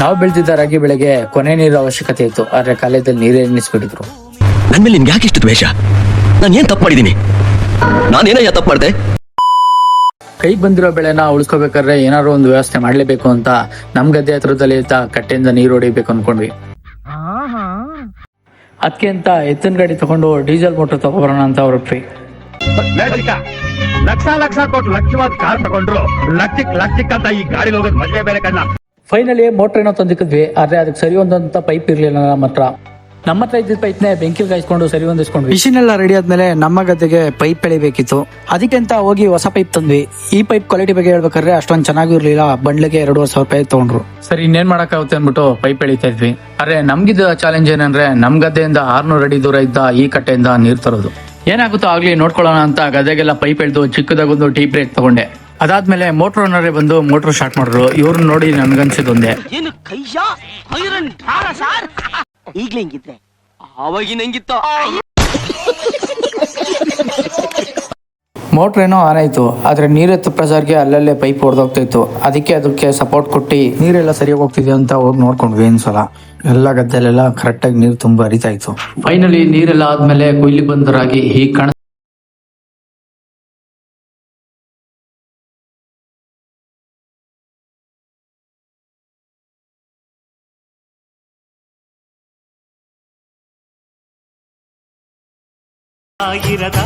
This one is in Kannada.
ನಾವು ಬೆಳೆದಿದ್ದ ರಾಗಿ ಬೆಳೆಗೆ ಕೊನೆ ನೀರು ಅವಶ್ಯಕತೆ ಇತ್ತು, ಆದ್ರೆ ಕಾಲೇಜಲ್ಲಿ ನೀರೇ ನಿಲ್ಲಿಸ್ಬಿಟ್ಟಿದ್ರು. ನನ್ ಮೇಲೆ ನಿನ್ಗೆ ಯಾಕೆ ಇಷ್ಟು ದ್ವೇಷ? ನಾನು ಏನ್ ತಪ್ಪು ಮಾಡಿದೀನಿ? ನಾನೇನಯ್ಯ ತಪ್ಪು ಮಾಡಿದೆ? ಕೈಗೆ ಬಂದಿರೋ ಬೆಳೆನ ಉಳಿಸ್ಕೋಬೇಕಾದ್ರೆ ಏನಾದ್ರು ಒಂದು ವ್ಯವಸ್ಥೆ ಮಾಡ್ಲೇಬೇಕು ಅಂತ ನಮ್ ಗದ್ದೆ ಹತ್ರದಲ್ಲಿ ಇದ್ದ ಕಟ್ಟೆಯಿಂದ ನೀರು ಹೊಡಿಬೇಕು ಅನ್ಕೊಂಡ್ವಿ. ಅದಕ್ಕೆ ಅಂತ ಎತ್ತಿನ ಗಾಡಿ ತಗೊಂಡು ಡೀಸೆಲ್ ಮೋಟರ್ ತಗೊಬರೋಣ ಅಂತ ಹೊರಟ್ವಿ. ಲಕ್ಷ ಕೊಟ್ಟು ಲಕ್ಷವಾದ ಕಾರ್ ತಗೊಂಡ್ರು ಲಕ್ಷಕ್ಕೆ ಅಂತ ಈ ಗಾಡಿ ಹೋಗೋದು ಮಜೆ ಬೇರೆ ಕಣ್ಣ. ಫೈನಲಿ ಮೋಟರ್ ಏನೋ ತಂದಿಕ್ಕಿದ್ವಿ, ಆದ್ರೆ ಅದಕ್ಕೆ ಸರಿ ಒಂದಂತ ಪೈಪ್ ಇರ್ಲಿಲ್ಲ ನಮ್ಮ ಹತ್ರ ಇದ್ದಿದ್ದ ಪೈಪ್ನೇ ಬೆಂಕಿ ಕಾಯಿಸ್ಕೊಂಡು ಸರಿ ಹೊಂದಿಸ್ಕೊಂಡ್ವಿ. ಮಿಷಿನ್ ಎಲ್ಲ ರೆಡಿ ಆದ್ಮೇಲೆ ನಮ್ಮ ಗದ್ದೆಗೆ ಪೈಪ್ ಎಳಿಬೇಕಿತ್ತು. ಅದಕ್ಕೆ ಅಂತ ಹೋಗಿ ಹೊಸ ಪೈಪ್ ತಂದ್ವಿ. ಈ ಪೈಪ್ ಕ್ವಾಲಿಟಿ ಬಗ್ಗೆ ಹೇಳ್ಬೇಕಾದ್ರೆ ಅಷ್ಟೊಂದು ಚೆನ್ನಾಗಿರ್ಲಿಲ್ಲ. ಬಂಡ್ಲಿಗೆ 2,500 ರೂಪಾಯಿ ತಗೊಂಡ್ರು. ಸರಿ ಇನ್ನೇನ್ ಮಾಡಕ್ಕಾಗುತ್ತೆ ಅಂದ್ಬಿಟ್ಟು ಪೈಪ್ ಎಳಿತಾ ಇದ್ವಿ. ಆದ್ರೆ ನಮ್ಗಿದ್ದ ಚಾಲೆಂಜ್ ಏನಂದ್ರೆ ನಮ್ ಗದ್ದೆಯಿಂದ 600 ಅಡಿ ದೂರ ಇದ್ದ ಈ ಕಟ್ಟೆಯಿಂದ ನೀರ್ ತರೋದು. ಏನಾಗುತ್ತೋ ಆಗ್ಲಿ ನೋಡ್ಕೊಳ್ಳೋಣ ಅಂತ ಗದ್ದೆಗೆಲ್ಲ ಪೈಪ್ ಎಳ್ದು ಚಿಕ್ಕದಾಗೊಂದು ಟೀ ಬ್ರೇಕ್ ತಗೊಂಡೆ. ಅದಾದ್ಮೇಲೆ ಮೋಟರ್ ಓನರೇ ಬಂದು ಮೋಟರ್ ಸ್ಟಾರ್ಟ್ ಮಾಡಿದ್ರು. ಇವ್ರನ್ನ ನೋಡಿ ನನ್ಗನ್ಸಿದೊಂದೇ, ಈಗ್ಲೇ ಹಿಂಗಿದ್ರೆ ಆವಾಗಿನ ಹೆಂಗಿತ್ತ. ಮೋಟರ್ ಏನೋ ಆನ್ ಆಯ್ತು, ಆದ್ರೆ ನೀರೆತ್ತ ಪ್ರಸಾರ್ಗೆ ಅಲ್ಲಲ್ಲೇ ಪೈಪ್ ಹೊಡೆದೋಗ್ತಾ ಇತ್ತು. ಅದಕ್ಕೆ ಸಪೋರ್ಟ್ ಕೊಟ್ಟು ನೀರೆಲ್ಲ ಸರಿಯಾಗಿ ಹೋಗ್ತಿದೆ ಅಂತ ಹೋಗಿ ನೋಡ್ಕೊಂಡ್ವಿ. ಒಂದ್ಸಲ ಎಲ್ಲ ಗದ್ದೆಲೆಲ್ಲ ಕರೆಕ್ಟಾಗಿ ನೀರು ತುಂಬಾ ಹರಿತಾ ಇತ್ತು. ಫೈನಲಿ ನೀರೆಲ್ಲ ಆದ್ಮೇಲೆ ಕೊಯ್ಲಿ ಬಂದರಾಗಿ ಹೀಗೆ ಕಾಣ ಆಗಿರದ